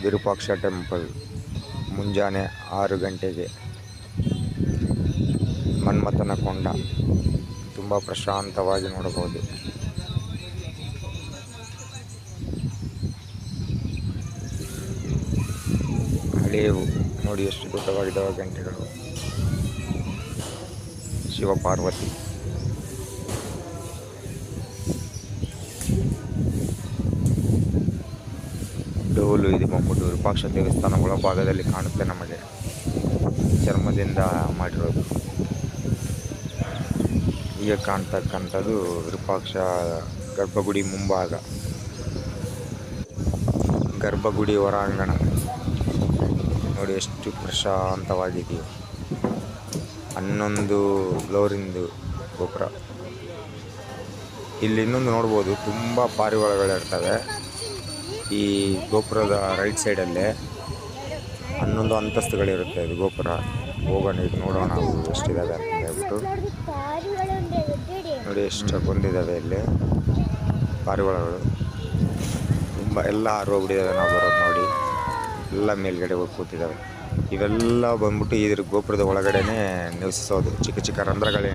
Virupaksha temple ಮುಂಜಾನೆ 6 ಗಂಟೆಗೆ. ಮನ್ಮಥನ ಕೊಂಡ ತುಂಬ ಪ್ರಶಾಂತವಾಗಿ ನೋಡಬಹುದು. ಹಳೆಯವು ನೋಡಿ ಎಷ್ಟು ದೊಡ್ಡವಾಗಿದ್ದಾವೆ ಗಂಟೆಗಳು. ಶಿವಪಾರ್ವತಿ. ಡೋಲು ಇದೆ ಬಂದ್ಬಿಟ್ಟು ವಿರೂಪಾಕ್ಷ ದೇವಸ್ಥಾನ ಒಳಭಾಗದಲ್ಲಿ ಕಾಣುತ್ತೆ ನಮಗೆ. ಚರ್ಮದಿಂದ ಮಾಡಿರೋದು. ಈಗ ಕಾಣ್ತಕ್ಕಂಥದ್ದು ವಿರೂಪಾಕ್ಷ ಗರ್ಭಗುಡಿ ಮುಂಭಾಗ, ಗರ್ಭಗುಡಿ ಹೊರಾಂಗಣ ನೋಡಿ ಎಷ್ಟು ಪ್ರಶಾಂತವಾಗಿದೆಯೋ. 11 ಫ್ಲೋರಿಂದು ಗೋಪುರ. ಇಲ್ಲಿ ಇನ್ನೊಂದು ನೋಡ್ಬೋದು, ತುಂಬ ಪಾರಿವಾಳಗಳಿರ್ತವೆ ಈ ಗೋಪುರದ ರೈಟ್ ಸೈಡಲ್ಲೇ. 11 ಅಂತಸ್ತುಗಳಿರುತ್ತೆ ಇದು ಗೋಪುರ. ಹೋಗೋಣ ಈಗ ನೋಡೋಣ ಅವು ಎಷ್ಟಿದ್ದಾವೆ ಅಂತ ಹೇಳ್ಬಿಟ್ಟು. ನೋಡಿ ಎಷ್ಟು ಬಂದಿದ್ದಾವೆ ಇಲ್ಲಿ ಪಾರಿವಾಳಗಳು. ತುಂಬ ಎಲ್ಲ ಹಾರೋಗ್ಬಿಟ್ಟಿದ್ದಾವೆ. ನಾವು ಬರೋದು ನೋಡಿ ಎಲ್ಲ ಮೇಲ್ಗಡೆ ಹೋಗಿ ಕೂತಿದ್ದಾವೆ. ಇವೆಲ್ಲ ಬಂದ್ಬಿಟ್ಟು ಇದ್ರ ಗೋಪುರದ ಒಳಗಡೆನೇ ನಿವಸಿಸೋದು. ಚಿಕ್ಕ ಚಿಕ್ಕ ರಂಧ್ರಗಳೇ